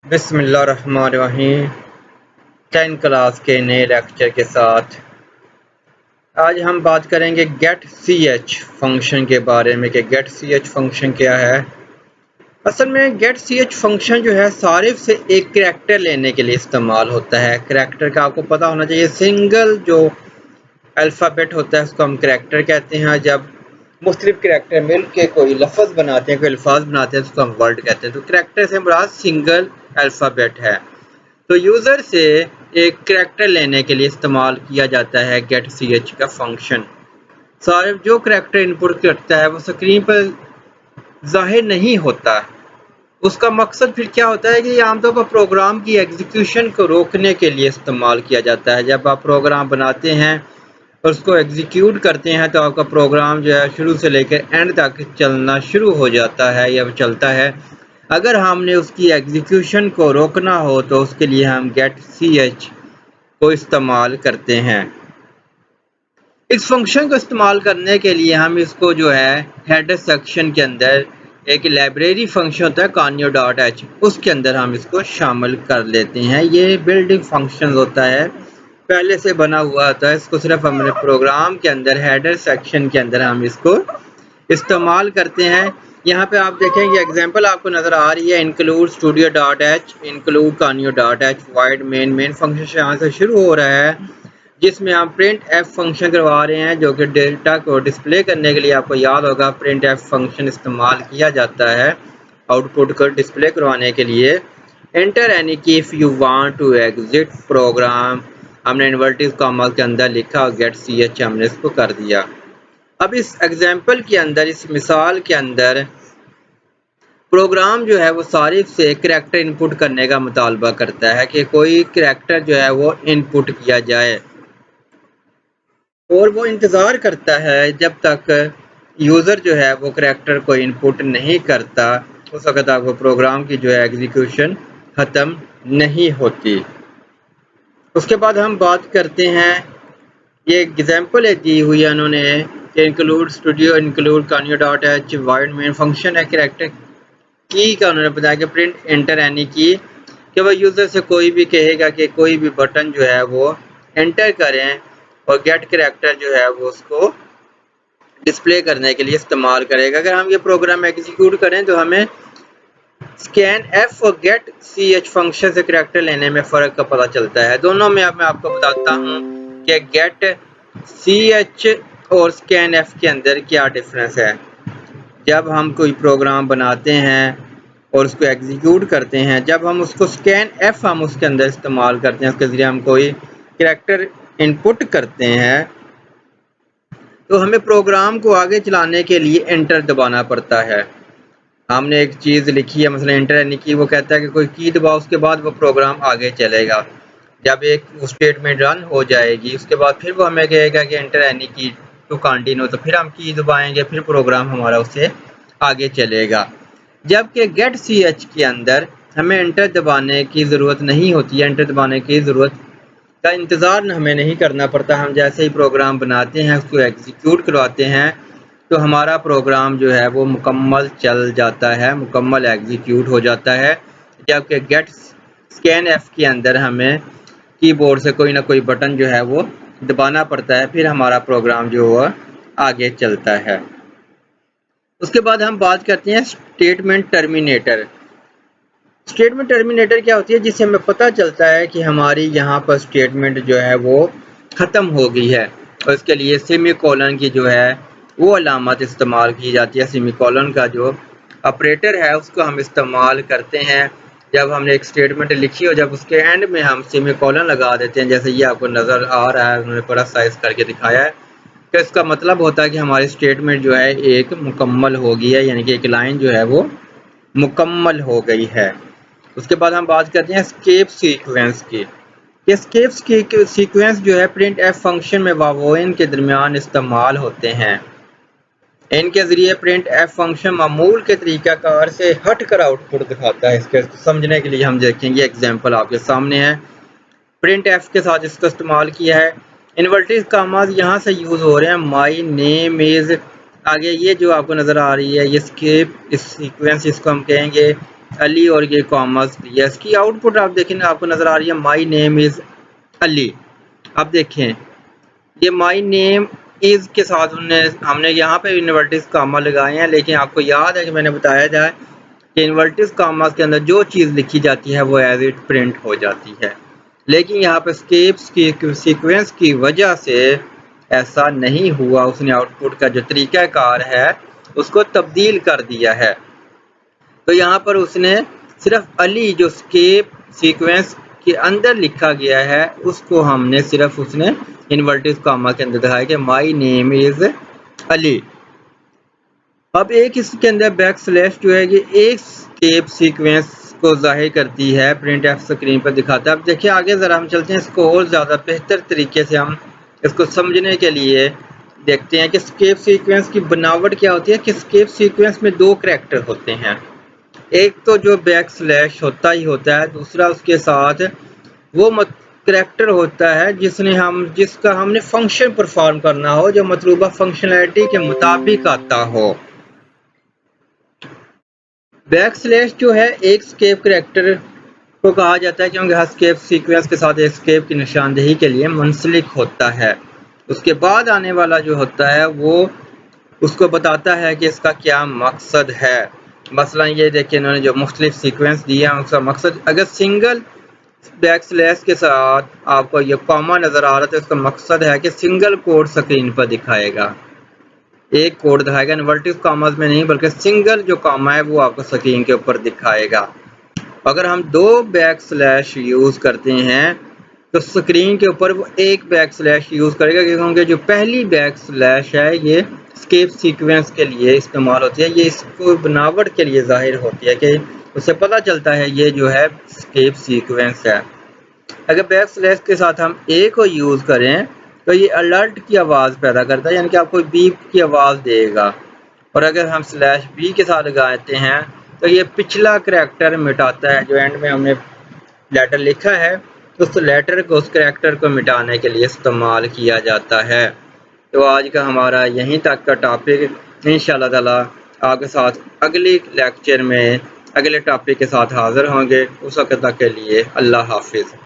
بسم اللہ الرحمن الرحیم 10 کلاس کے نئے لیکچر کے ساتھ آج ہم بات کریں گے گیٹ سی ایچ فنکشن کے بارے میں کہ گیٹ سی ایچ فنکشن کیا ہے۔ اصل میں گیٹ سی ایچ فنکشن جو ہے صارف سے ایک کریکٹر لینے کے لیے استعمال ہوتا ہے۔ کریکٹر کا آپ کو پتہ ہونا چاہیے، سنگل جو الفابیٹ ہوتا ہے اس کو ہم کریکٹر کہتے ہیں۔ جب مختلف کریکٹر مل کے کوئی لفظ بناتے ہیں، کوئی الفاظ بناتے ہیں، اس کو ہم ورڈ کہتے ہیں۔ تو کریکٹر سے مراد سنگل الفابیٹ ہے۔ تو یوزر سے ایک کریکٹر لینے کے لیے استعمال کیا جاتا ہے گیٹ سی ایچ کا فنکشن۔ صارف جو کریکٹر انپٹ کرتا ہے وہ اسکرین پر ظاہر نہیں ہوتا۔ اس کا مقصد پھر کیا ہوتا ہے کہ یہ عام طور پر پروگرام کی ایگزیکیوشن کو روکنے کے لیے استعمال کیا جاتا ہے۔ جب آپ پروگرام بناتے ہیں اور اس کو ایگزیکیوٹ کرتے ہیں تو آپ کا پروگرام جو ہے شروع سے لے کر اینڈ تک چلنا شروع ہو جاتا ہے یا چلتا ہے۔ اگر ہم نے اس کی ایگزیکیوشن کو روکنا ہو تو اس کے لیے ہم گیٹ سی ایچ کو استعمال کرتے ہیں۔ اس فنکشن کو استعمال کرنے کے لیے ہم اس کو جو ہے ہیڈر سیکشن کے اندر ایک لائبریری فنکشن ہوتا ہے کانیو ڈاٹ ایچ، اس کے اندر ہم اس کو شامل کر لیتے ہیں۔ یہ بلڈنگ فنکشن ہوتا ہے، پہلے سے بنا ہوا ہوتا ہے۔ اس کو صرف ہم نے پروگرام کے اندر ہیڈر سیکشن کے اندر ہم اس کو استعمال کرتے ہیں۔ یہاں پہ آپ دیکھیں گے ایگزامپل آپ کو نظر آ رہی ہے، include studio dot h, include conio dot h, void main function یہاں سے شروع ہو رہا ہے جس میں ہم پرنٹ ایف فنکشن کروا رہے ہیں جو کہ ڈیٹا کو ڈسپلے کرنے کے لیے آپ کو یاد ہوگا پرنٹ ایف فنکشن استعمال کیا جاتا ہے آؤٹ پٹ کو ڈسپلے کروانے کے لیے۔ Enter any key if you want to exit program ہم نے انورٹیز کاما کے اندر لکھا اور گیٹ سی ایچ ہم نے اس کو کر دیا۔ اب اس ایگزامپل کے اندر، اس مثال کے اندر پروگرام جو ہے وہ صارف سے کریکٹر انپٹ کرنے کا مطالبہ کرتا ہے کہ کوئی کریکٹر جو ہے وہ انپٹ کیا جائے، اور وہ انتظار کرتا ہے جب تک یوزر جو ہے وہ کریکٹر کو انپٹ نہیں کرتا اس وقت تک وہ پروگرام کی جو ہے ایگزیکیوشن ختم نہیں ہوتی۔ اس کے بعد ہم بات کرتے ہیں، یہ ایگزامپل ہے دی ہوئی ہے انہوں نے کہ include studio include conio dot h void main function ہے کریکٹر کی کا انہوں نے بتایا کہ پرنٹ انٹر اینی کی کہ وہ یوزر سے کوئی بھی کہے گا کہ کوئی بھی بٹن جو ہے وہ انٹر کریں اور گیٹ کریکٹر جو ہے وہ اس کو ڈسپلے کرنے کے لیے استعمال کرے گا۔ اگر ہم یہ پروگرام ایگزیکیوٹ کریں تو ہمیں اسکین ایف اور گیٹ سی ایچ فنکشن سے کریکٹر لینے میں فرق کا پتہ چلتا ہے۔ دونوں میں اب میں آپ کو بتاتا ہوں کہ گیٹ سی ایچ اور اسکین ایف کے اندر کیا ڈفرینس ہے۔ جب ہم کوئی پروگرام بناتے ہیں اور اس کو ایگزیکیوٹ کرتے ہیں، جب ہم اس کو اسکین ایف ہم اس کے اندر استعمال کرتے ہیں، اس کے ذریعے ہم کوئی کریکٹر انپٹ کرتے ہیں تو ہمیں پروگرام کو آگے چلانے کے لیے انٹر دبانا پڑتا ہے۔ ہم نے ایک چیز لکھی ہے مثلا انٹر اینی کی، وہ کہتا ہے کہ کوئی کی دباؤ، اس کے بعد وہ پروگرام آگے چلے گا۔ جب ایک اسٹیٹمنٹ رن ہو جائے گی اس کے بعد پھر وہ ہمیں کہے گا کہ انٹر اینی کی ٹو کنٹینیو، تو پھر ہم کی دبائیں گے، پھر پروگرام ہمارا اس سے آگے چلے گا۔ جبکہ گیٹ سی ایچ کے اندر ہمیں انٹر دبانے کی ضرورت نہیں ہوتی ہے، انٹر دبانے کی ضرورت کا انتظار ہمیں نہیں کرنا پڑتا۔ ہم جیسے ہی پروگرام بناتے ہیں اس کو ایگزیکیوٹ کرواتے ہیں تو ہمارا پروگرام جو ہے وہ مکمل چل جاتا ہے، مکمل ایگزیکیوٹ ہو جاتا ہے۔ جبکہ گیٹ اسکین ایف کے اندر ہمیں کی بورڈ سے کوئی نہ کوئی بٹن جو ہے وہ دبانا پڑتا ہے، پھر ہمارا پروگرام جو وہ آگے چلتا ہے۔ اس کے بعد ہم بات کرتے ہیں اسٹیٹمنٹ ٹرمینیٹر۔ اسٹیٹمنٹ ٹرمینیٹر کیا ہوتی ہے؟ جس سے ہمیں پتہ چلتا ہے کہ ہماری یہاں پر اسٹیٹمنٹ جو ہے وہ ختم ہو گئی ہے، اور اس کے لیے سیمی کولن کی جو ہے وہ علامت استعمال کی جاتی ہے۔ سیمی کولن کا جو آپریٹر ہے اس کو ہم استعمال کرتے ہیں جب ہم نے ایک اسٹیٹمنٹ لکھی ہو، جب اس کے اینڈ میں ہم سیمی کولن لگا دیتے ہیں، جیسے یہ آپ کو نظر آ رہا ہے، انہوں نے بڑا سائز کر کے دکھایا ہے کہ اس کا مطلب ہوتا ہے کہ ہماری اسٹیٹمنٹ جو ہے ایک مکمل ہو گئی ہے، یعنی کہ ایک لائن جو ہے وہ مکمل ہو گئی ہے۔ اس کے بعد ہم بات کرتے ہیں اسکیپ سیکوینس کی۔ اسکیپ سیکوینس جو ہے پرنٹ ایف فنکشن میں واوین کے درمیان استعمال ہوتے ہیں۔ ان کے ذریعے پرنٹ ایف فنکشن معمول کے طریقہ کار سے ہٹ کر آؤٹ پٹ دکھاتا ہے۔ اس کے سمجھنے کے لیے ہم دیکھیں گے ایگزامپل آپ کے سامنے ہے۔ پرنٹ ایف کے ساتھ اس کو استعمال کیا ہے، انورٹیز کاماز یہاں سے یوز ہو رہے ہیں، مائی نیم از، آگے یہ جو آپ کو نظر آ رہی ہے یہ اسکیپ سیکوینس، اس کو ہم کہیں گے علی اور یہ کاماز دیا. اس کی آؤٹ پٹ آپ دیکھیں آپ کو نظر آ رہی ہے مائی نیم از علی. اب دیکھیں یہ مائی نیم از کے ساتھ ہم نے یہاں پہ انورٹس کاما لگائے ہیں، لیکن آپ کو یاد ہے کہ میں نے بتایا جائے کہ انورٹس کاماز کے اندر جو چیز لکھی جاتی ہے وہ ایز اٹ پرنٹ ہو جاتی ہے، لیکن یہاں پہ اسکیپس کی سیکوینس کی وجہ سے ایسا نہیں ہوا. اس نے آؤٹ پٹ کا جو طریقہ کار ہے اس کو تبدیل کر دیا ہے. تو یہاں پر اس نے صرف علی جو اسکیپ سیکوینس کے اندر لکھا گیا ہے اس کو ہم نے صرف اس نے انورٹس کاما کے اندر دکھایا کہ مائی نیم از علی. اب ایک اس کے اندر بیک سلیش جو ہے یہ ایک اسکیپ سیکوینس کو ظاہر کرتی ہے، پرنٹ ایف اسکرین پر دکھاتا ہے. اب دیکھیں آگے ذرا ہم چلتے ہیں، اس کو اور زیادہ بہتر طریقے سے ہم اس کو سمجھنے کے لیے دیکھتے ہیں کہ اسکیپ سیکوینس کی بناوٹ کیا ہوتی ہے. کہ اسکیپ سیکوینس میں دو کریکٹر ہوتے ہیں، ایک تو جو بیک سلیش ہوتا ہی ہوتا ہے، دوسرا اس کے ساتھ وہ کریکٹر ہوتا ہے جس کا ہم نے فنکشن پرفارم کرنا ہو جو مطلوبہ فنکشنلٹی کے مطابق آتا ہو. بیک سلیش جو ہے ایک اسکیپ کریکٹر کو کہا جاتا ہے کیونکہ ہر اسکیپ سیکوینس کے ساتھ ایک اسکیپ کی نشاندہی کے لیے منسلک ہوتا ہے. اس کے بعد آنے والا جو ہوتا ہے وہ اس کو بتاتا ہے کہ اس کا کیا مقصد ہے. مثلا یہ دیکھیں انہوں نے جو مختلف سیکوینس دیا ہے اس کا مقصد، اگر سنگل بیک سلیش کے ساتھ آپ کو یہ کاما نظر آ رہا تھا، اس کا مقصد ہے کہ سنگل کوڈ سکرین پر دکھائے گا، ایک کوڈ دکھائے گا، انورٹس کاماز میں نہیں بلکہ سنگل جو کاما ہے وہ آپ کو سکرین کے اوپر دکھائے گا. اگر ہم دو بیک سلیش یوز کرتے ہیں تو سکرین کے اوپر وہ ایک بیک سلیش یوز کرے گا، کیونکہ جو پہلی بیک سلیش ہے یہ اسکیپ سیکوینس کے لیے استعمال ہوتی ہے، یہ اس کو بناوٹ کے لیے ظاہر ہوتی ہے کہ اس سے پتہ چلتا ہے یہ جو ہے اسکیپ سیکوینس ہے. اگر بیک سلیش کے ساتھ ہم اے کو یوز کریں تو یہ الرٹ کی آواز پیدا کرتا ہے، یعنی کہ آپ کو بیپ کی آواز دے گا. اور اگر ہم سلیش بی کے ساتھ لگاتے ہیں تو یہ پچھلا کریکٹر مٹاتا ہے، جو اینڈ میں ہم نے لیٹر لکھا ہے اس لیٹر کو اس کریکٹر کو مٹانے کے لیے استعمال کیا جاتا ہے. تو آج کا ہمارا یہیں تک کا ٹاپک، انشاءاللہ تعالی آپ کے ساتھ اگلی لیکچر میں اگلے ٹاپک کے ساتھ حاضر ہوں گے. اس وقت تک کے لیے اللہ حافظ.